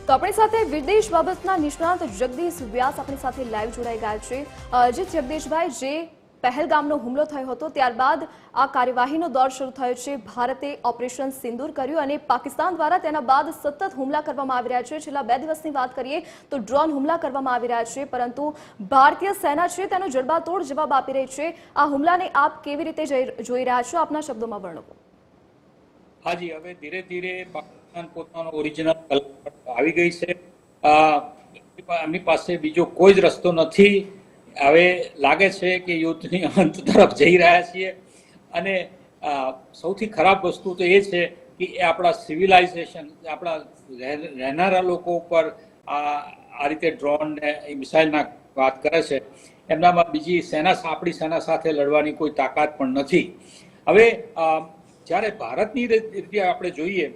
તો આપણી સાથે વિદેશ બાબતના નિષ્ણાત જગદીશ વ્યાસ આપણી સાથે લાઈવ જોડાઈ ગયા છે। જે જગદીશભાઈ, જે પહેલગામનો હુમલો થયો હતો ત્યારબાદ આ કાર્યવાહીનો દોર શરૂ થયો છે। ભારતે ઓપરેશન સિંદૂર કર્યું અને પાકિસ્તાન દ્વારા તેના બાદ સતત હુમલા કરવામાં આવી રહ્યા છે। છેલ્લા 2 દિવસની વાત કરીએ તો ડ્રોન હુમલા કરવામાં આવી રહ્યા છે, પરંતુ ભારતીય સેના છે તેનો જડબાતોડ જવાબ આપી રહી છે। આ હુમલાને આપ કેવી રીતે જોઈ રહ્યા છો? આપના શબ્દોમાં વર્ણવો। હાજી, હવે ધીરે ધીરે પાકિસ્તાન પોતાનો ઓરિજિનલ કલર આવી ગઈ છે। એમની પાસે બીજો કોઈ જ રસ્તો નથી। હવે લાગે છે કે યુદ્ધની અંત તરફ જઈ રહ્યા છીએ અને સૌથી ખરાબ વસ્તુ તો એ છે કે એ આપણા સિવિલાઇઝેશન, આપણા રહેનારા લોકો ઉપર આ રીતે ડ્રોન ને મિસાઇલના વાત કરે છે। એમનામાં બીજી સેના, આપણી સેના સાથે લડવાની કોઈ તાકાત પણ નથી। હવે જ્યારે ભારતની રીતે આપણે જોઈએ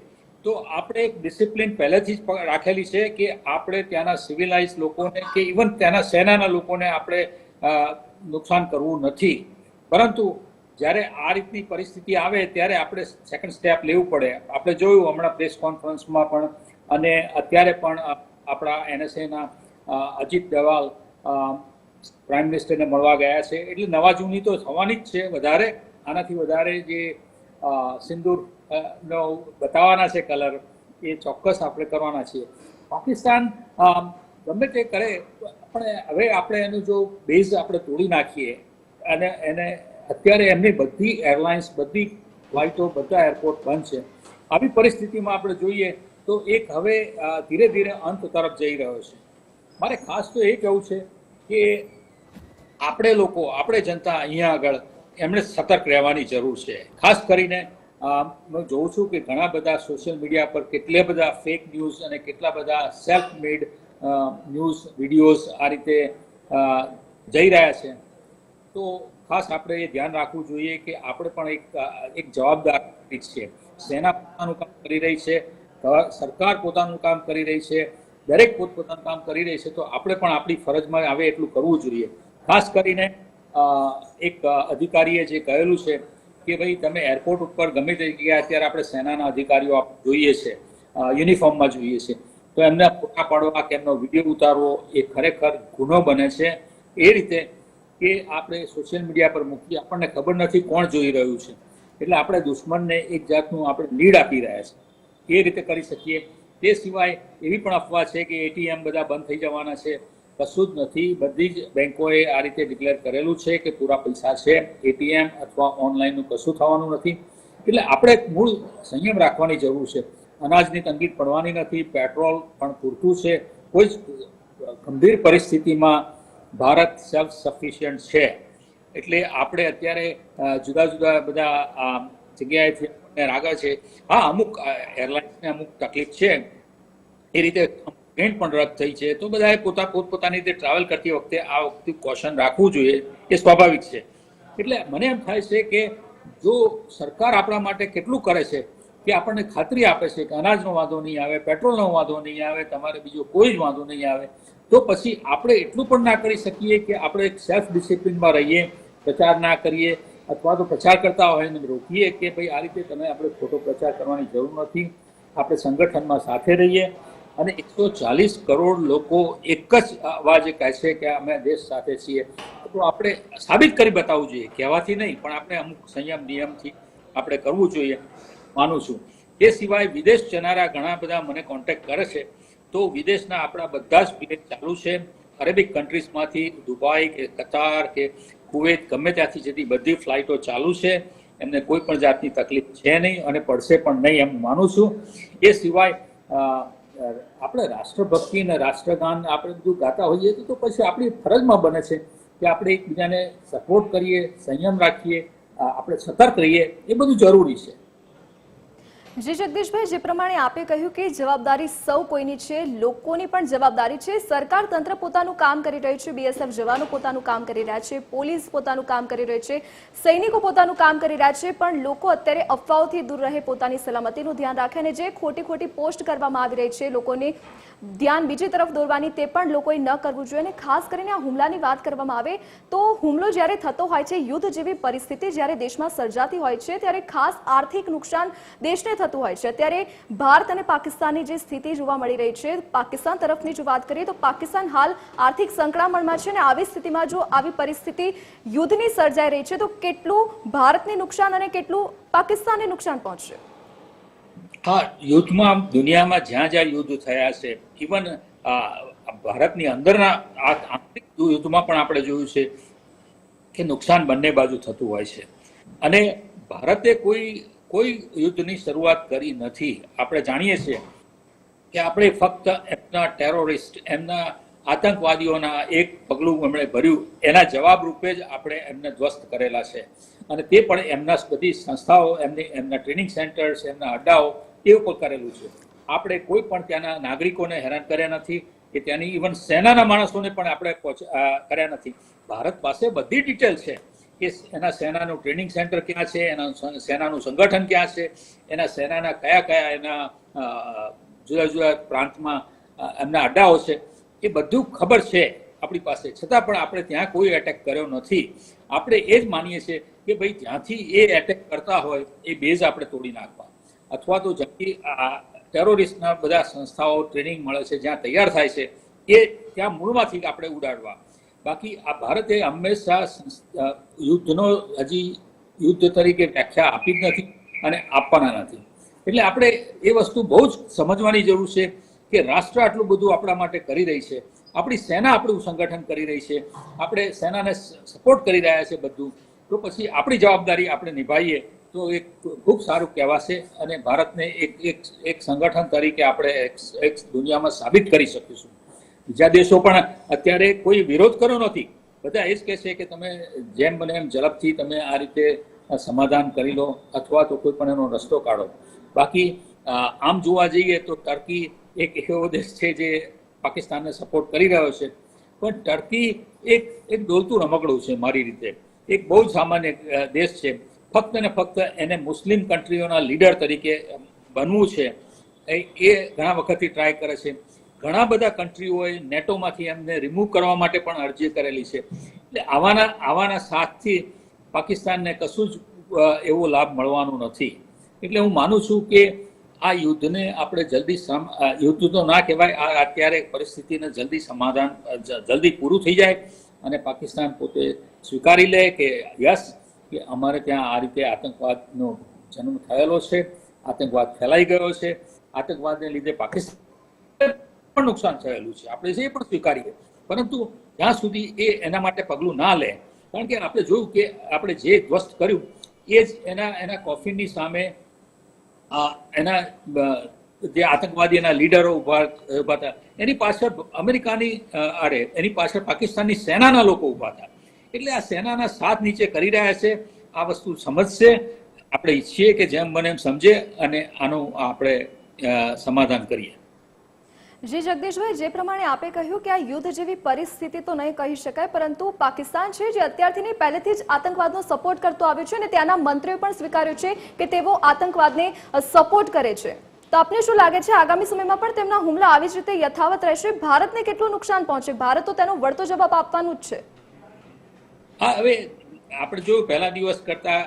તો આપણે એક ડિસિપ્લિન પહેલેથી જ રાખેલી છે કે આપણે ત્યાંના સિવિલાઇઝ લોકોને કે ઇવન ત્યાંના સેનાના લોકોને આપણે નુકસાન કરવું નથી, પરંતુ જ્યારે આ રીતની પરિસ્થિતિ આવે ત્યારે આપણે સેકન્ડ સ્ટેપ લેવું પડે। આપણે જોયું હમણાં પ્રેસ કોન્ફરન્સમાં પણ અને અત્યારે પણ આપણા NSAના અજીત ડોવાલ પ્રાઇમ મિનિસ્ટરને મળવા ગયા છે, એટલે નવા જૂની તો થવાની જ છે। વધારે આનાથી વધારે જે સિંદૂર નો બતાવવાના છે કલર, એ ચોક્કસ આપણે કરવાના છીએ। પાકિસ્તાન ગમે તે કરે પણ હવે આપણે એનું જો બેઝ આપણે તોડી નાખીએ અને એને અત્યારે એમની બધી એરલાઇન્સ, બધી ફ્લાઇટો, બધા એરપોર્ટ બંધ છે। આવી પરિસ્થિતિમાં આપણે જોઈએ તો એક હવે ધીરે ધીરે અંત તરફ જઈ રહ્યો છે। મારે ખાસ તો એ કહેવું છે કે આપણે લોકો, આપણે જનતા અહીંયા આગળ એમણે સતર્ક રહેવાની જરૂર છે। ખાસ કરીને હું જોઉં છું કે ઘણા બધા સોશિયલ મીડિયા પર કેટલા બધા ફેક ન્યૂઝ અને કેટલા બધા સેલ્ફ મેડ ન્યૂઝ વિડીયોઝ આ રીતે જઈ રહ્યા છે, તો ખાસ આપણે એ ધ્યાન રાખવું જોઈએ કે આપણે પણ એક જવાબદાર છીએ। સેના પોતાનું કામ કરી રહી છે, સરકાર પોતાનું કામ કરી રહી છે, દરેક પોતપોતાનું કામ કરી રહી છે, તો આપણે પણ આપણી ફરજમાં આવે એટલું કરવું જોઈએ। ખાસ કરીને એક અધિકારીએ જે કહેલું છે કે ભાઈ તમે એરપોર્ટ ઉપર ગમે તે જગ્યાએ અત્યારે આપણે સેનાના અધિકારીઓ જોઈએ છે, યુનિફોર્મમાં જોઈએ છે, તો એમને ફોટા પાડવા કે એમનો વિડીયો ઉતારવો એ ખરેખર ગુનો બને છે। એ રીતે કે આપણે સોશિયલ મીડિયા પર મૂકીએ, આપણને ખબર નથી કોણ જોઈ રહ્યું છે, એટલે આપણે દુશ્મનને એક જાતનું આપણે લીડ આપી રહ્યા છે, એ રીતે કરી શકીએ। તે સિવાય એવી પણ અફવા છે કે ATM બધા બંધ થઈ જવાના છે, કશું જ નથી। બધી જ બેંકોએ આ રીતે ડિક્લેર કરેલું છે કે પૂરા પૈસા છે, ATM અથવા ઓનલાઈનનું કશું થવાનું નથી। એટલે આપણે મૂળ સંયમ રાખવાની જરૂર છે। અનાજની તંગી પડવાની નથી, પેટ્રોલ પણ પૂરતું છે, કોઈ જ ગંભીર પરિસ્થિતિમાં ભારત સેલ્ફ સફિશિયન્ટ છે। એટલે આપણે અત્યારે જુદા જુદા બધા જગ્યાએથી આગળ છે। હા, અમુક એરલાઇન્સને અમુક તકલીફ છે, એ રીતે ટ્રેન પણ રદ થઈ છે, તો બધાએ પોતપોતાની રીતે ટ્રાવેલ કરતી વખતે આ વખતે કોશન રાખવું જોઈએ, એ સ્વાભાવિક છે। એટલે મને એમ થાય છે કે જો સરકાર આપણા માટે કેટલું કરે છે કે આપણને ખાતરી આપે છે કે અનાજનો વાંધો નહીં આવે, પેટ્રોલનો વાંધો નહીં આવે, તમારે બીજો કોઈ જ વાંધો નહીં આવે, તો પછી આપણે એટલું પણ ના કરી શકીએ કે આપણે એક સેલ્ફ ડિસિપ્લિનમાં રહીએ, પ્રચાર ના કરીએ, અથવા તો પ્રચાર કરતા હોય એને રોકીએ કે ભાઈ આ રીતે તમે આપણે ખોટો પ્રચાર કરવાની જરૂર નથી, આપણે સંગઠનમાં સાથે રહીએ। અને 140 કરોડ લોકો એક જ અવાજે કહે છે કે અમે દેશ સાથે છીએ, તો આપણે સાબિત કરી બતાવવું જોઈએ, કહેવાથી નહીં પણ આપણે અમુક સંયમ નિયમથી આપણે કરવું જોઈએ, માનું છું। એ સિવાય વિદેશ જનારા ઘણા બધા મને કોન્ટેક્ટ કરે છે, તો વિદેશના આપણા બધા જ વિદેશ ચાલુ છે। અરેબિક કન્ટ્રીઝમાંથી દુબઈ કે કતાર કે કુવેત ગમે ત્યાંથી જતી બધી ફ્લાઇટો ચાલુ છે, એમને કોઈ પણ જાતની તકલીફ છે નહીં અને પડશે પણ નહીં એમ માનું છું। એ સિવાય આપણે રાષ્ટ્રભક્તિ અને રાષ્ટ્રગાન આપણે બધું ગાતા હોઈએ તો પછી આપણી ફરજમાં બને છે કે આપણે એકબીજાને સપોર્ટ કરીએ, સંયમ રાખીએ, આપણે સતર્ક રહીએ, એ બધું જરૂરી છે। જી જગદીશભાઈ, જે પ્રમાણે આપે કહ્યું કે જવાબદારી સૌ કોઈની છે, લોકોની પણ જવાબદારી છે। સરકાર તંત્ર પોતાનું કામ કરી રહ્યું છે, BSF જવાનો પોતાનું કામ કરી રહ્યા છે, પોલીસ પોતાનું કામ કરી રહી છે, સૈનિકો પોતાનું કામ કરી રહ્યા છે, પણ લોકો અત્યારે અફવાઓથી દૂર રહે, પોતાની સલામતીનું ધ્યાન રાખે અને જે ખોટી પોસ્ટ કરવામાં આવી રહી છે, લોકોને ધ્યાન બીજી તરફ દોરવાની તે પણ લોકોએ ન કરવું જોઈએ. અને ખાસ કરીને આ હુમલાની વાત કરવામાં આવે તો હુમલો જ્યારે થતો હોય છે, યુદ્ધ જેવી પરિસ્થિતિ જ્યારે દેશમાં સર્જાતી હોય છે, ત્યારે ખાસ આર્થિક નુકસાન દેશને થતું હોય છે. ત્યારે ભારત અને પાકિસ્તાનની જે સ્થિતિ જોવા મળી રહી છે, પાકિસ્તાન તરફની જો વાત કરીએ તો પાકિસ્તાન હાલ આર્થિક સંકળામણમાં છે. અને આવી સ્થિતિમાં જો આવી પરિસ્થિતિ યુદ્ધની સર્જાઈ રહી છે તો કેટલું ભારતને નુકસાન અને કેટલું પાકિસ્તાનને નુકસાન પહોંચશે? હા, યુદ્ધમાં દુનિયામાં જ્યાં જ્યાં યુદ્ધ થયા છે, ઇવન ભારતની અંદરના આંતરિક યુદ્ધમાં પણ આપણે જોયું છે કે નુકસાન બંને બાજુ થતું હોય છે. અને ભારતે કોઈ યુદ્ધની શરૂઆત કરી નથી. આપણે જાણીએ છીએ કે આપણે ફક્ત એમના ટેરોરિસ્ટ, એમના આતંકવાદીઓના એક પગલું એમણે ભર્યું, એના જવાબ રૂપે જ આપણે એમને ધ્વસ્ત કરેલા છે. અને તે પણ એમના બધી સંસ્થાઓ, એમના ટ્રેનિંગ સેન્ટર્સ, એમના અડ્ડાઓ એ ઉપર કરેલું છે. આપણે કોઈ પણ ત્યાંના નાગરિકોને હેરાન કર્યા નથી કે ત્યાંની ઇવન સેનાના માણસોને પણ આપણે કર્યા નથી. ભારત પાસે બધી ડિટેલ છે કે એના સેનાનું ટ્રેનિંગ સેન્ટર ક્યાં છે, એના સેનાનું સંગઠન ક્યાં છે, એના સેનાના કયા એના જુદા જુદા પ્રાંતમાં એમના અડ્ડાઓ છે, એ બધું ખબર છે આપણી પાસે. છતાં પણ આપણે ત્યાં કોઈ એટેક કર્યો નથી. આપણે એ જ માનીએ છીએ કે ભાઈ ત્યાંથી એ એટેક કરતા હોય એ બેઝ આપણે તોડી નાખવા, અથવા તો જંગી ટેરોરિસ્ટના બધા સંસ્થાઓ ટ્રેનિંગ મળે છે જ્યાં તૈયાર થાય છે એ ત્યાં મૂળમાંથી આપણે ઉડાડવા. બાકી આ ભારતે હંમેશા યુદ્ધનો હજી યુદ્ધ તરીકે વ્યાખ્યા આપી જ નથી અને આપવાના નથી. એટલે આપણે એ વસ્તુ બહુ જ સમજવાની જરૂર છે કે રાષ્ટ્ર આટલું બધું આપણા માટે કરી રહી છે, આપણી સેના આપણું સંગઠન કરી રહી છે, આપણે સેનાને સપોર્ટ કરી રહ્યા છે બધું, તો પછી આપણી જવાબદારી આપણે નિભાવીએ તો એક ખૂબ સારું કહેવાશે. અને ભારતને એક સંગઠન તરીકે આપણે એક દુનિયામાં સાબિત કરી શકીશું. બીજા દેશો પણ અત્યારે કોઈ વિરોધ કર્યો નથી. બધા એ જ કહે છે કે તમે જેમ બને એમ ઝડપથી તમે આ રીતે સમાધાન કરી લો અથવા તો કોઈ પણ એનો રસ્તો કાઢો. બાકી આમ જોવા જઈએ તો ટર્કી એક એવો દેશ છે જે પાકિસ્તાનને સપોર્ટ કરી રહ્યો છે, પણ ટર્કી એક ડોલતું રમકડું છે મારી રીતે. એક બહુ જ સામાન્ય દેશ છે. ફક્ત ને ફક્ત એને મુસ્લિમ કન્ટ્રીઓના લીડર તરીકે બનવું છે. એ ઘણા વખતથી ટ્રાય કરે છે. ઘણા બધા કન્ટ્રીઓએ નેટોમાંથી એમને રિમૂવ કરવા માટે પણ અરજી કરેલી છે. એટલે આવાના સાથથી પાકિસ્તાનને કશું જ એવો લાભ મળવાનો નથી. એટલે હું માનું છું કે આ યુદ્ધને આપણે યુદ્ધ તો ના કહેવાય, અત્યારે પરિસ્થિતિને જલ્દી પૂરું થઈ જાય અને પાકિસ્તાન પોતે સ્વીકારી લે કે યસ, કે અમારે ત્યાં આ રીતે આતંકવાદનો જન્મ થયેલો છે, આતંકવાદ ફેલાઈ ગયો છે, આતંકવાદને લીધે પાકિસ્તાન પણ નુકસાન થયેલું છે, આપણે એ પણ સ્વીકારીએ. પરંતુ જ્યાં સુધી એ એના માટે પગલું ના લે, કારણ કે આપણે જોયું કે આપણે જે ધ્વસ્ત કર્યું એ જ એના કોફીનની સામે એના જે આતંકવાદીના લીડરો ઉભા હતા, એની પાછળ અમેરિકાની એની પાછળ પાકિસ્તાનની સેનાના લોકો ઉભા હતા. એટલે આ સેનાના સાથ નીચે કરી રહ્યા છે. આ વસ્તુ સમજશે, આપણે ઈચ્છીએ કે જેમ બને એમ સમજે અને આનું આપણે સમાધાન કરીએ. જી જગદીશભાઈ, જે પ્રમાણે આપે કહ્યું કે આ યુદ્ધ જેવી પરિસ્થિતિ તો નહીં કહી શકાય, પરંતુ પાકિસ્તાન છે જે અત્યારથી નહીં પહેલેથી જ આતંકવાદનો સપોર્ટ કરતો આવ્યો છે અને ત્યાંના મંત્રીઓ પણ સ્વીકાર્યું છે કે તેઓ આતંકવાદને સપોર્ટ કરે છે. તો આપને શું લાગે છે આગામી સમયમાં પણ તેમના હુમલા આવી જ રીતે યથાવત રહેશે? ભારતને કેટલું નુકસાન પહોંચે? ભારત તો તેનો વળતો જવાબ આપવાનું જ છે. હા, હવે આપણે જોયું પહેલા દિવસ કરતા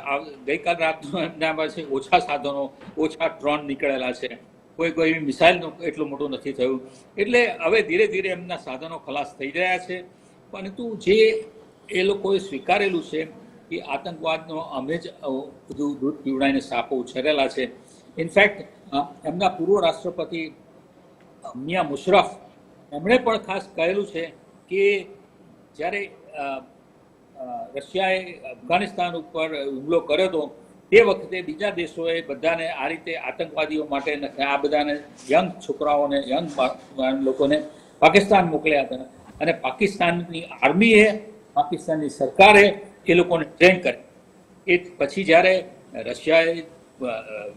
ગઈકાલ રાતનો એમના પાસે ઓછા સાધનો, ઓછા ડ્રોન નીકળેલા છે. કોઈ મિસાઇલનું એટલું મોટું નથી થયું. એટલે હવે ધીરે ધીરે એમના સાધનો ખલાસ થઈ રહ્યા છે. પરંતુ જે એ લોકોએ સ્વીકારેલું છે કે આતંકવાદનો અમે જ બધું દૂધ પીવડાવીને સાપો ઉછેરેલા છે. ઇનફેક્ટ એમના પૂર્વ રાષ્ટ્રપતિ મિયા મુશરફ એમણે પણ ખાસ કહેલું છે કે જ્યારે રશિયાએ અફઘાનિસ્તાન ઉપર હુમલો કર્યો હતો તે વખતે બીજા દેશોએ બધાને આ રીતે આતંકવાદીઓ માટે આ બધાને યંગ છોકરાઓને, યંગ લોકોને પાકિસ્તાન મોકલ્યા હતા. અને પાકિસ્તાનની આર્મીએ, પાકિસ્તાનની સરકારે એ લોકોને ટ્રેન કરી. એ પછી જ્યારે રશિયાએ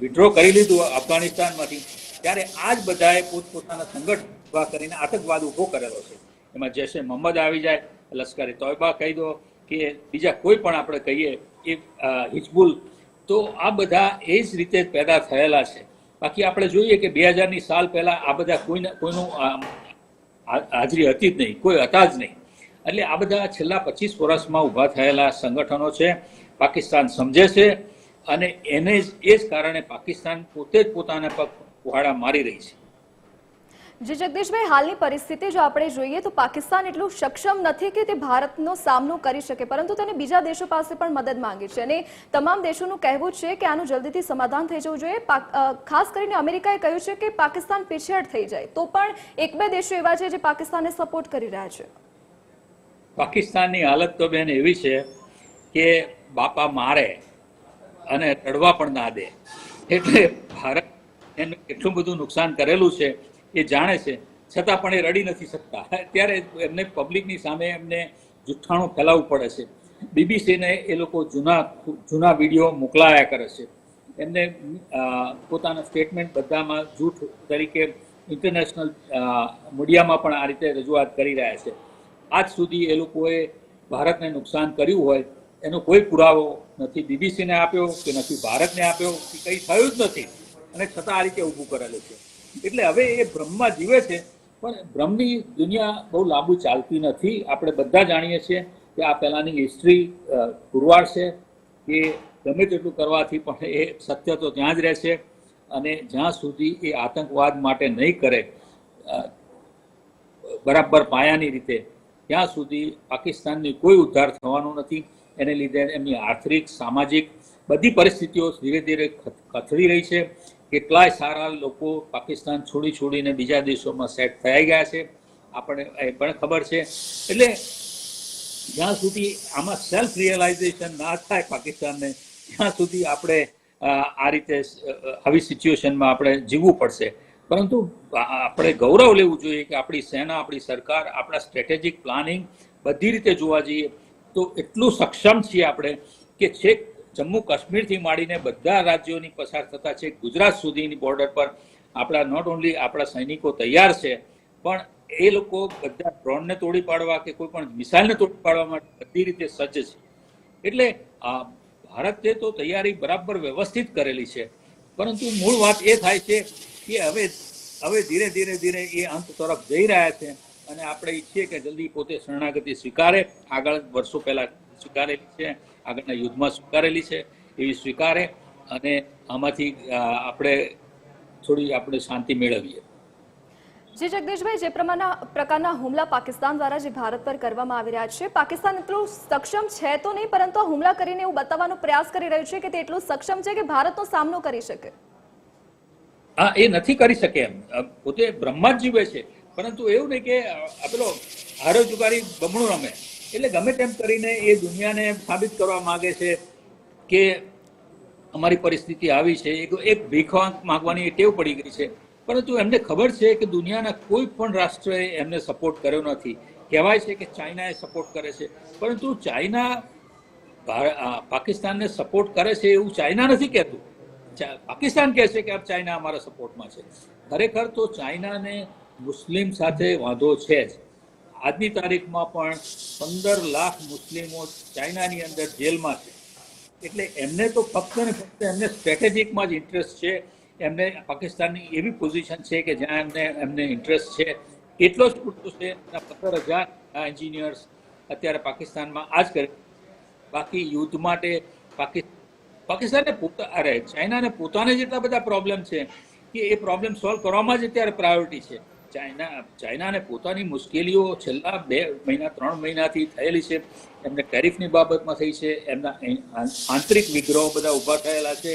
વિડ્રો કરી લીધું અફઘાનિસ્તાનમાંથી, ત્યારે આ જ બધાએ પોતપોતાના સંગઠન ઉભા કરીને આતંકવાદ ઊભો કરેલો છે. એમાં જૈશે મોહમ્મદ આવી જાય, લશ્કરે તોયબા કહી દો કે બીજા કોઈ પણ આપણે કહીએ એ હિજબુલ, તો આ બધા એ જ રીતે પેદા થયેલા છે. બાકી આપણે જોઈએ કે 2000ની સાલ પહેલા આ બધા કોઈનું હાજરી હતી જ નહીં, કોઈ હતા જ નહીં. એટલે આ બધા છેલ્લા 25 વર્ષમાં ઊભા થયેલા સંગઠનો છે. પાકિસ્તાન સમજે છે અને એને એ જ કારણે પાકિસ્તાન પોતે જ પોતાના પગ કુહાડા મારી રહી છે. જે જગદીશભાઈ, હાલની પરિસ્થિતિ જો આપણે જોઈએ તો પાકિસ્તાન એટલું સક્ષમ નથી કે તે ભારતનો સામનો કરી શકે, પરંતુ તેને બીજા દેશો પાસે પણ મદદ માંગી છે અને તમામ દેશોનું કહેવું છે કે આનું જલ્દીથી સમાધાન થઈ જવું જોઈએ. ખાસ કરીને અમેરિકાએ કહ્યું છે કે પાકિસ્તાન પીછેહટ થઈ જાય તો પણ 1-2 દેશો એવા છે જે પાકિસ્તાનને સપોર્ટ કરી રહ્યા છે. પાકિસ્તાનની હાલત તો બેન એવી છે કે બાપા મારે અને રડવા પણ ના દે. એટલે ભારત એને કેટલું બધું નુકસાન કરેલું છે એ જાણે છે, છતાં પણ એ રડી નથી શકતા. ત્યારે એમને પબ્લિકની સામે એમને જુઠ્ઠાણું ફેલાવવું પડે છે. બીબીસીને એ લોકો જૂના વિડીયો મોકલાયા કરે છે. એમને પોતાના સ્ટેટમેન્ટ બધામાં જૂઠ તરીકે ઇન્ટરનેશનલ મીડિયામાં પણ આ રીતે રજૂઆત કરી રહ્યા છે. આજ સુધી એ લોકોએ ભારતને નુકસાન કર્યું હોય એનો કોઈ પુરાવો નથી બીબીસીને આપ્યો કે નથી ભારતને આપ્યો, કે કંઈ થયું જ નથી, અને છતાં આ રીતે ઊભું કરેલું છે. એટલે હવે એ ભ્રમમાં જીવે છે, પણ ભ્રમની દુનિયા બહુ લાંબુ ચાલતી નથી. આપણે બધા જાણીએ છીએ કે આ પહેલાંની હિસ્ટ્રી પુરવાર છે કે ગમે તેટલું કરવાથી પણ એ સત્ય તો ત્યાં જ રહેશે. અને જ્યાં સુધી એ આતંકવાદ માટે નહીં કરે બરાબર પાયાની રીતે, ત્યાં સુધી પાકિસ્તાનની કોઈ ઉદ્ધાર થવાનો નથી. એને લીધે એમની આર્થિક, સામાજિક બધી પરિસ્થિતિઓ ધીરે ધીરે કથળી રહી છે. કેટલાય સારા લોકો પાકિસ્તાન છોડીને બીજા દેશોમાં સેટ થઈ ગયા છે, આપણે એ પણ ખબર છે. એટલે જ્યાં સુધી આમાં સેલ્ફ રિયલાઇઝેશન ના થાય પાકિસ્તાનને, ત્યાં સુધી આપણે આ રીતે આવી સિચ્યુએશનમાં આપણે જીવવું પડશે. પરંતુ આપણે ગૌરવ લેવું જોઈએ કે આપણી સેના, આપણી સરકાર, આપણા સ્ટ્રેટેજિક પ્લાનિંગ બધી રીતે જોવા જઈએ તો એટલું સક્ષમ છીએ આપણે કે છેક જમ્મુ કાશ્મીરથી માંડીને બધા રાજ્યોની પસાર થતા છે ગુજરાત સુધીની બોર્ડર પર આપણા નોટ ઓનલી આપણા સૈનિકો તૈયાર છે, પણ એ લોકો બધા ડ્રોનને તોડી પાડવા કે કોઈ પણ મિસાઇલને તોડી પાડવા માટે બધી રીતે સજ્જ છે. એટલે ભારતે તો તૈયારી બરાબર વ્યવસ્થિત કરેલી છે, પરંતુ મૂળ વાત એ થાય છે કે હવે ધીરે ધીરે એ અંત તરફ જઈ રહ્યા છે. અને આપણે ઈચ્છીએ કે જલ્દી પોતે શરણાગતિ સ્વીકારે. આગળ વર્ષો પહેલા સ્વીકારેલી છે, આગળના યુદ્ધમાં સ્વીકારેલી છે, એવી સ્વીકારે અને આમાંથી આપણે શાંતિ મેળવીએ. જી જગદીશભાઈ, જે પ્રકારના હુમલા પાકિસ્તાન દ્વારા જે ભારત પર કરવામાં આવી રહ્યા છે, પાકિસ્તાન એટલું સક્ષમ છે તો નહીં, પરંતુ આ હુમલા કરીને એવું બતાવવાનો પ્રયાસ કરી રહ્યું છે કે તે એટલું સક્ષમ છે કે ભારતનો સામનો કરી શકે. હા, એ નથી કરી શકે એમ, પોતે બ્રહ્મા જ જીવે છે. પરંતુ એવું નહીં કે પેલો હારો જુગારી બમણું રમે, એટલે ગમે તેમ કરીને એ દુનિયાને સાબિત કરવા માંગે છે કે અમારી પરિસ્થિતિ આવી છે. એક ભીખ માંગવાની ટેવ પડી ગઈ છે, પરંતુ એમને ખબર છે કે દુનિયાના કોઈ પણ રાષ્ટ્રએ એમને સપોર્ટ કર્યો નથી. કહેવાય છે કે ચાઇનાએ સપોર્ટ કરે છે, પરંતુ ચાઇના પાકિસ્તાનને સપોર્ટ કરે છે એવું ચાઇના નથી કહેતું. પાકિસ્તાન કહે છે કે આ ચાઇના અમારા સપોર્ટમાં છે. ખરેખર તો ચાઇનાને મુસ્લિમ સાથે વાંધો છે જ. આજની તારીખમાં પણ 15 લાખ મુસ્લિમો ચાઇનાની અંદર જેલમાં છે. એટલે એમને તો ફક્ત ને ફક્ત એમને સ્ટ્રેટેજિકમાં જ ઇન્ટરેસ્ટ છે. એમને પાકિસ્તાનની એવી પોઝિશન છે કે જ્યાં એમને ઇન્ટરેસ્ટ છે એટલો જ પૂરતો છે. 15,000 એન્જિનિયર્સ અત્યારે પાકિસ્તાનમાં આ જ કરે. બાકી યુદ્ધ માટે પાકિસ્તાનને ચાઇનાને પોતાને જેટલા બધા પ્રોબ્લેમ છે કે એ પ્રોબ્લેમ સોલ્વ કરવામાં જ અત્યારે પ્રાયોરિટી છે. ચાઇનાને પોતાની મુશ્કેલીઓ છેલ્લા 2 મહિના 3 મહિનાથી થયેલી છે. એમને ટેરિફની બાબતમાં થઈ છે, એમના આંતરિક વિગ્રહો બધા ઊભા થયેલા છે.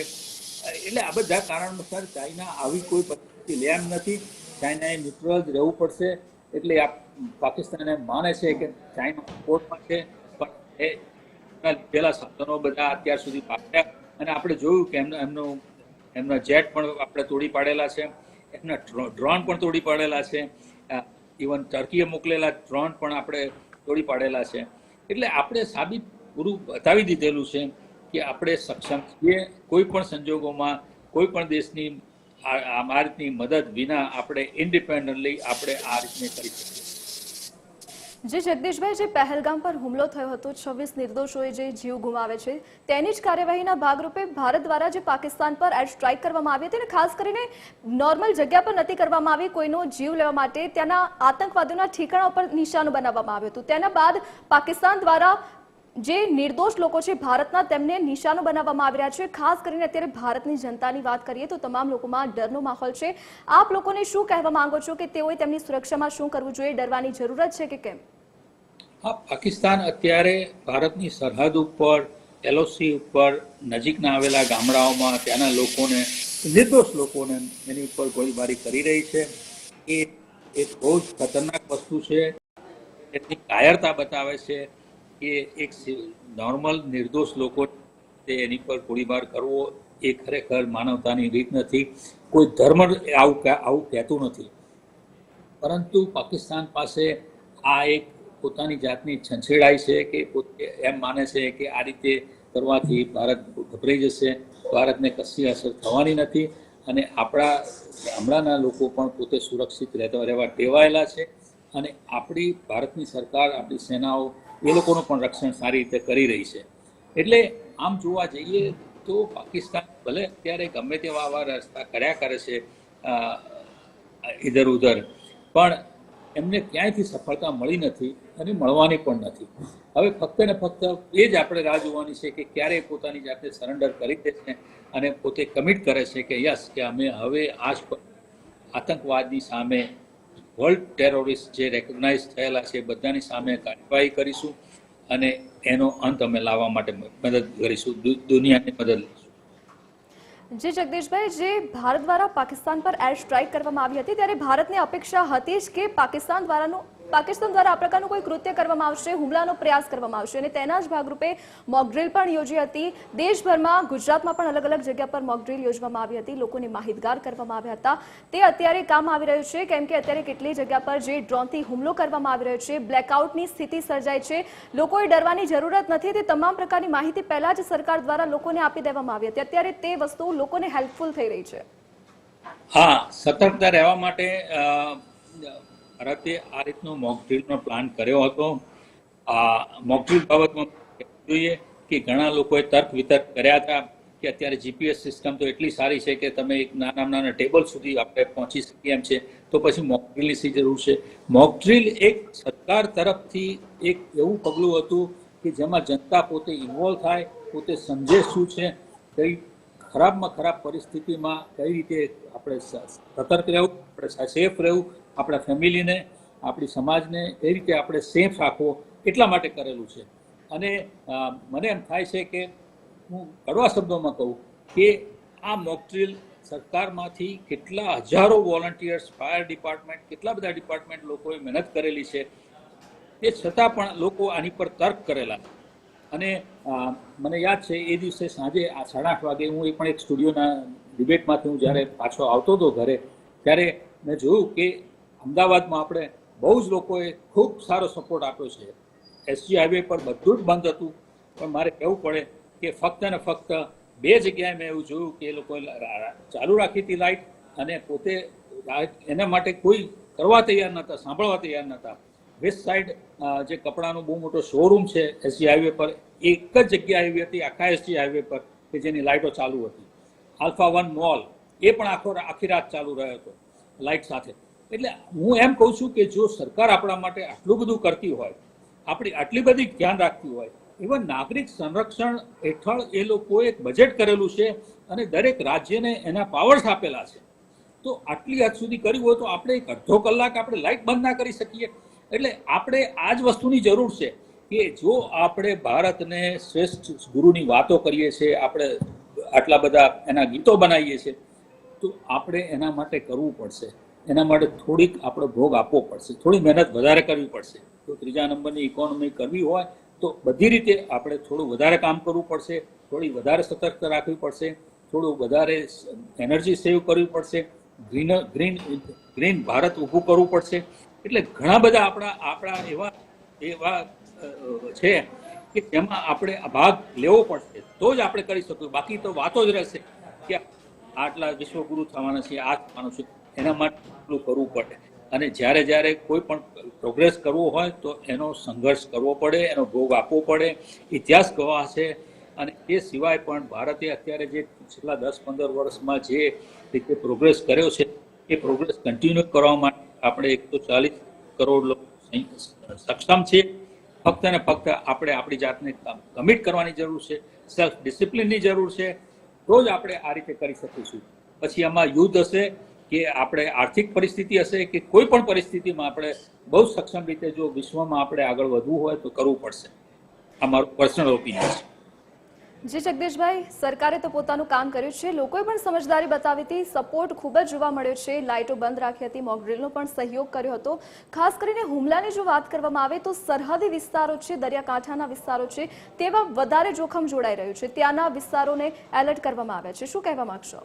એટલે આ બધા કારણોસર ચાઇના આવી કોઈ પરિસ્થિતિ લે એમ નથી. ચાઇનાએ ન્યુટ્રલ જ રહેવું પડશે. એટલે આ પાકિસ્તાને માને છે કે ચાઇના સપોર્ટમાં છે, પણ એ લીધેલા સાધનો બધા અત્યાર સુધી પાડ્યા. અને આપણે જોયું કે એમના જેટ પણ આપણે તોડી પાડેલા છે, એમના ડ્રોન પણ તોડી પાડેલા છે, ઇવન ટર્કીએ મોકલેલા ડ્રોન પણ આપણે તોડી પાડેલા છે. એટલે આપણે પૂરું બતાવી દીધેલું છે કે આપણે સક્ષમ છીએ. કોઈ પણ સંજોગોમાં કોઈ પણ દેશની આ રીતની મદદ વિના આપણે ઇન્ડિપેન્ડન્ટલી આપણે આ રીતને કરી શકીએ. જે જગદીશભાઈ, જે પહેલગામ પર હુમલો થયો હતો, 26 નિર્દોષોએ જે જીવ ગુમાવે છે, તેની જ કાર્યવાહીના ભાગરૂપે ભારત દ્વારા જે પાકિસ્તાન પર એર સ્ટ્રાઇક કરવામાં આવી હતી, અને ખાસ કરીને નોર્મલ જગ્યા પર નથી કરવામાં આવી, કોઈનો જીવ લેવા માટે ત્યાંના આતંકવાદીઓના ઠેકાણા ઉપર નિશાનો બનાવવામાં આવ્યું હતું. તેના બાદ પાકિસ્તાન દ્વારા જે નિર્દોષ લોકો છે ભારતના, તેમને નિશાનો બનાવવામાં આવી રહ્યા છે. ખાસ કરીને અત્યારે ભારતની જનતાની વાત કરીએ તો તમામ લોકોમાં ડરનો માહોલ છે. આપ લોકોને શું કહેવા માંગો છો કે તેઓએ તેમની સુરક્ષામાં શું કરવું જોઈએ? ડરવાની જરૂરત છે કે કેમ? હા, પાકિસ્તાન અત્યારે ભારતની સરહદ ઉપર, એલઓસી ઉપર, નજીકના આવેલા ગામડાઓમાં ત્યાંના લોકોને, નિર્દોષ લોકોને એની ઉપર ગોળીબારી કરી રહી છે. એ એક બહુ જ ખતરનાક વસ્તુ છે. એટલી કાયરતા બતાવે છે કે એક નોર્મલ નિર્દોષ લોકો એની પર ગોળીબાર કરવો એ ખરેખર માનવતાની રીત નથી. કોઈ ધર્મ આવું કહેતું નથી, પરંતુ પાકિસ્તાન પાસે આ એક પોતાની જાતની છંછેડાઈ છે કે પોતે એમ માને છે કે આ રીતે કરવાથી ભારત ગભરાઈ જશે, ભારતને કશી અસર થવાની નથી, અને આપણા ગામડાના લોકો પણ પોતે સુરક્ષિત રહેવા ટેવાયેલા છે. અને આપણી ભારતની સરકાર, આપણી સેનાઓ એ લોકોનું પણ રક્ષણ સારી રીતે કરી રહી છે. એટલે આમ જોવા જઈએ તો પાકિસ્તાન ભલે અત્યારે ગમે તેવા આવા રસ્તા કર્યા કરે છે ઇધર ઉધર, પણ એમને ક્યાંયથી સફળતા મળી નથી અને મળવાની પણ નથી. હવે ફક્ત ને ફક્ત એ જ આપણે રાહ જોવાની છે કે ક્યારે પોતાની જાતે સરેન્ડર કરી દે છે અને પોતે કમિટ કરે છે કે યસ, કે અમે હવે આતંકવાદની સામે, વર્લ્ડ ટેરરિસ્ટ જે રેકોગ્નાઇઝ થયેલા છે બધાની સામે કાર્યવાહી કરીશું અને એનો અંત અમે લાવવા માટે મદદ કરીશું, દુનિયાની મદદ લઈશું. જે જગદીશભાઈ, જે ભારત દ્વારા પાકિસ્તાન પર એર સ્ટ્રાઇક કરવામાં આવી હતી, ત્યારે ભારતની અપેક્ષા હતી જ કે પાકિસ્તાન દ્વારા આ પ્રકારનું કોઈ કૃત્ય કરવામાં આવશે, હુમલાનો પ્રયાસ કરવામાં આવશે, અને તેના જ ભાગરૂપે મોક ડ્રીલ પણ યોજી હતી. દેશભરમાં, ગુજરાતમાં પણ અલગ અલગ જગ્યા પર મોક ડ્રીલ યોજવામાં આવી હતી, લોકોને માહિતગાર કરવામાં આવ્યા હતા. તે અત્યારે કામ આવી રહ્યું છે, કેમ કે અત્યારે કેટલી જગ્યા પર જે ડ્રોનથી હુમલો કરવામાં આવી રહ્યો છે, બ્લેકઆઉટની સ્થિતિ સર્જાય છે. લોકોએ ડરવાની જરૂરત નથી. તે તમામ પ્રકારની માહિતી પહેલા જ સરકાર દ્વારા લોકોને આપી દેવામાં આવી હતી. અત્યારે તે વસ્તુ લોકોને હેલ્પફુલ થઈ રહી છે. હા, સતર્કતા રહેવા માટે ભારતે આ રીતનો મોક ડ્રીલનો પ્લાન કર્યો હતો. આ મોક ડ્રીલ બાબતમાં જોઈએ કે ઘણા લોકોએ તર્ક વિતર્ક કર્યા હતા કે અત્યારે જીપીએસ સિસ્ટમ તો એટલી સારી છે કે તમે એક નાના ટેબલ સુધી આપણે પહોંચી શકીએ એમ છે, તો પછી મોક ડ્રીલની શી જરૂર છે? મોક ડ્રીલ એક સરકાર તરફથી એક એવું પગલું હતું કે જેમાં જનતા પોતે ઇન્વોલ્વ થાય, પોતે સમજે શું છે, કઈ ખરાબમાં ખરાબ પરિસ્થિતિમાં કઈ રીતે આપણે સતર્ક રહેવું, આપણે સેફ રહેવું, આપણા ફેમિલીને, આપણી સમાજને કઈ રીતે આપણે સેફ રાખવો, એટલા માટે કરેલું છે. અને મને એમ થાય છે કે હું કડવા શબ્દોમાં કહું કે આ મોક ડ્રીલ સરકારમાંથી કેટલા હજારો વોલન્ટિયર્સ, ફાયર ડિપાર્ટમેન્ટ, કેટલા બધા ડિપાર્ટમેન્ટ લોકોએ મહેનત કરેલી છે, તે છતાં પણ લોકો આની પર તર્ક કરેલા. અને મને યાદ છે એ દિવસે સાંજે 8:30 વાગે હું પણ એક સ્ટુડિયોના ડિબેટમાંથી હું જ્યારે પાછો આવતો હતો ઘરે, ત્યારે મેં જોયું કે અમદાવાદમાં આપણે બહુ જ લોકોએ ખૂબ સારો સપોર્ટ આપ્યો છે. એસજી હાઈવે પર બધું જ બંધ હતું, પણ મારે કહેવું પડે કે ફક્ત ને ફક્ત 2 જગ્યાએ મેં એવું જોયું કે એ લોકોએ ચાલુ રાખી હતી લાઇટ, અને પોતે એના માટે કોઈ કરવા તૈયાર નહોતા, સાંભળવા તૈયાર નહોતા. વેસ્ટ સાઇડ જે કપડાનો બહુ મોટો શોરૂમ છે એસજી હાઈવે પર, એક જ જગ્યા એવી હતી આખા એસજી હાઈવે પર કે જેની લાઇટો ચાલુ હતી. આલ્ફા 1 મોલ એ પણ આખી રાત ચાલુ રહ્યો હતો લાઇટ સાથે. એટલે હું એમ કહું છું કે જો સરકાર આપણા માટે આટલું બધું કરતી હોય, આપણી આટલી બધી ધ્યાન રાખતી હોય, ઇવન નાગરિક સંરક્ષણ હેઠળ એ લોકોએ એક બજેટ કરેલું છે અને દરેક રાજ્યને એના પાવર્સ આપેલા છે, તો આટલી હદ સુધી કર્યું હોય તો આપણે એક અડધો કલાક આપણે લાઇટ બંધ ના કરી શકીએ? એટલે આપણે આ જ વસ્તુની જરૂર છે કે જો આપણે ભારતને શ્રેષ્ઠ ગુરુની વાતો કરીએ છીએ, આપણે આટલા બધા એના ગીતો બનાવીએ છીએ, તો આપણે એના માટે કરવું પડશે. એના માટે થોડીક આપણે ભોગ આપવો પડશે, થોડી મહેનત વધારે કરવી પડશે. તો 3જા નંબરની ઇકોનોમી કરવી હોય તો બધી રીતે આપણે થોડું વધારે કામ કરવું પડશે, થોડી વધારે સતર્કતા રાખવી પડશે, થોડું વધારે એનર્જી સેવ કરવી પડશે, ગ્રીન ભારત ઊભું કરવું પડશે. એટલે ઘણા બધા આપણા એવા છે કે જેમાં આપણે ભાગ લેવો પડશે, તો જ આપણે કરી શકીએ. બાકી તો વાતો જ રહેશે કે આટલા વિશ્વગુરુ થવાના છે, આ થવાનું છે. એના માટે કરવું પડે. અને જ્યારે કોઈ પણ પ્રોગ્રેસ કરવો હોય તો એનો સંઘર્ષ કરવો પડે, એનો ભોગ આપવો પડે. ઇતિહાસ ગવાહ છે. અને એ સિવાય પણ ભારતે અત્યારે જે છેલ્લા 10-15 વર્ષમાં જે રીતે પ્રોગ્રેસ કર્યો છે એ પ્રોગ્રેસ કન્ટિન્યુ કરવા માટે આપણે 140 કરોડ લોકો સક્ષમ છે. ફક્ત ને ફક્ત આપણે આપણી જાતને કમિટ કરવાની જરૂર છે, સેલ્ફ ડિસિપ્લિનની જરૂર છે, તો જ આપણે આ રીતે કરી શકીશું. પછી આમાં યુદ્ધ હશે કે આપણે આર્થિક પરિસ્થિતિ હશે કે કોઈ પણ પરિસ્થિતિમાં આપણે બહુ સક્ષમ રીતે જો વિશ્વમાં આપણે આગળ વધવું હોય તો કરવું પડશે. આ મારું પર્સનલ ઓપિનિયન છે. જી જગદીશભાઈ, સરકારે તો પોતાનું કામ કર્યું છે, લોકોએ પણ સમજદારી બતાવી હતી, સપોર્ટ ખૂબ જ જોવા મળ્યો છે, લાઇટો બંધ રાખી હતી, મોક ડ્રીલનો પણ સહયોગ કર્યો હતો. ખાસ કરીને હુમલાની જો વાત કરવામાં આવે તો સરહદી વિસ્તારો છે, દરિયાકાંઠાના વિસ્તારો છે, તેવા વધારે જોખમ જોડાઈ રહ્યું છે, ત્યાંના વિસ્તારોને એલર્ટ કરવામાં આવ્યા છે. શું કહેવા માંગશો?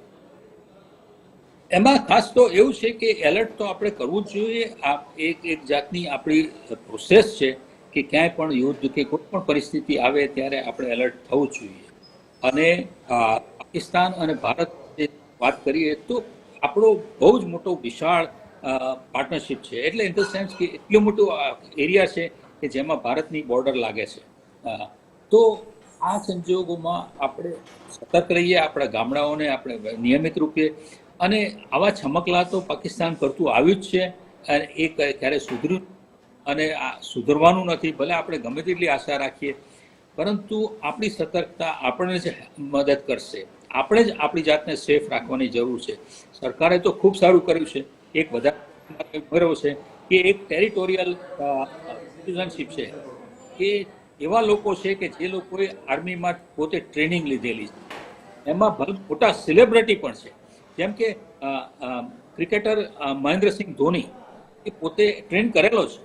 એમાં ખાસ તો એવું છે કે એલર્ટ તો આપણે કરવું જ જોઈએ. આ એક જાતની આપણી પ્રોસેસ છે કે ક્યાંય પણ યુદ્ધ કે કોઈ પણ પરિસ્થિતિ આવે ત્યારે આપણે એલર્ટ થવું જોઈએ. અને પાકિસ્તાન અને ભારત વાત કરીએ તો આપણો બહુ જ મોટો વિશાળ પાર્ટનરશિપ છે. એટલે ઇન ધ સેન્સ કે એટલું મોટું એરિયા છે કે જેમાં ભારતની બોર્ડર લાગે છે. તો આ સંજોગોમાં આપણે સતર્ક રહીએ, આપણા ગામડાઓને આપણે નિયમિત રૂપે. અને આવા છમકલા તો પાકિસ્તાન કરતું આવ્યું જ છે અને એ ક્યારે સુધર્યું અને આ સુધરવાનું નથી. ભલે આપણે ગમે તેટલી આશા રાખીએ, પરંતુ આપણી સતર્કતા આપણને જ મદદ કરશે. આપણે જ આપણી જાતને સેફ રાખવાની જરૂર છે. સરકારે તો ખૂબ સારું કર્યું છે. એક વધારે ઉમેરો છે કે એક ટેરિટોરિયલ સિટીઝનશીપ છે. એ એવા લોકો છે કે જે લોકોએ આર્મીમાં પોતે ટ્રેનિંગ લીધેલી છે. એમાં ભલે મોટા સેલિબ્રિટી પણ છે. જેમ કે ક્રિકેટર મહેન્દ્રસિંહ ધોની એ પોતે ટ્રેન કરેલો છે.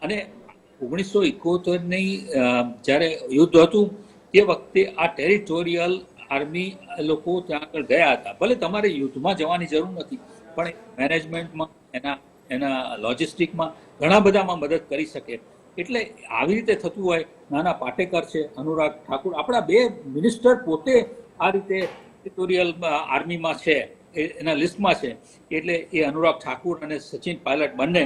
અને 1971ની જ્યારે યુદ્ધ હતું તે વખતે આ ટેરિટોરિયલ આર્મી લોકો ત્યાં આગળ ગયા હતા. ભલે તમારે યુદ્ધમાં જવાની જરૂર નથી, પણ મેનેજમેન્ટમાં એના લોજિસ્ટિકમાં ઘણા બધામાં મદદ કરી શકે. એટલે આવી રીતે થતું હોય. નાના પાટેકર છે, અનુરાગ ઠાકુર, આપણા 2 મિનિસ્ટર પોતે આ રીતે ટેરિટોરિયલ આર્મીમાં છે, એના લિસ્ટમાં છે. એટલે એ અનુરાગ ઠાકુર અને સચિન પાયલટ બંને,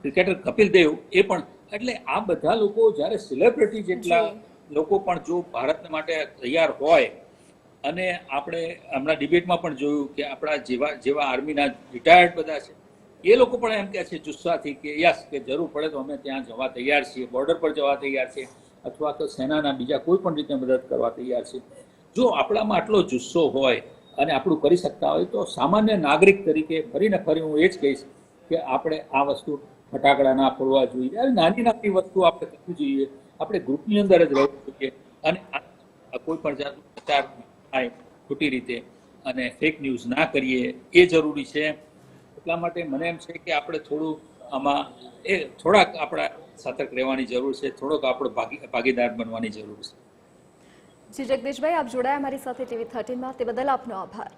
ક્રિકેટર કપિલ દેવ એ પણ. એટલે આ બધા લોકો જ્યારે સેલિબ્રિટી જેટલા લોકો પણ જો ભારત માટે તૈયાર હોય, અને આપણે હમણાં ડિબેટમાં પણ જોયું કે આપણા જેવા આર્મીના રિટાયર્ડ બધા છે એ લોકો પણ એમ કહે છે જુસ્સાથી કે યસ, કે જરૂર પડે તો અમે ત્યાં જવા તૈયાર છીએ, બોર્ડર પર જવા તૈયાર છીએ, અથવા તો સેનાના બીજા કોઈ પણ રીતે મદદ કરવા તૈયાર છે. જો આપણામાં આટલો જુસ્સો હોય અને આપણું કરી શકતા હોય તો સામાન્ય નાગરિક તરીકે ફરીને ફરી હું એ જ કહીશ કે આપણે આ વસ્તુ ફટાકડા ના ફોડવા જોઈએ. નાની નાની વસ્તુ આપણે કરવી જોઈએ. આપણે ગ્રુપની અંદર જ રહેવું જોઈએ. અને કોઈ પણ જાતનો પ્રચાર થાય ખોટી રીતે અને ફેક ન્યૂઝ ના કરીએ એ જરૂરી છે. એટલા માટે મને એમ છે કે આપણે થોડું આમાં થોડાક આપણા સતર્ક રહેવાની જરૂર છે, થોડોક આપણો ભાગીદાર બનવાની જરૂર છે. જી જગદીશભાઈ, આપ જોડાયા અમારી સાથે TV 13 માં, તે બદલ આપનો આભાર.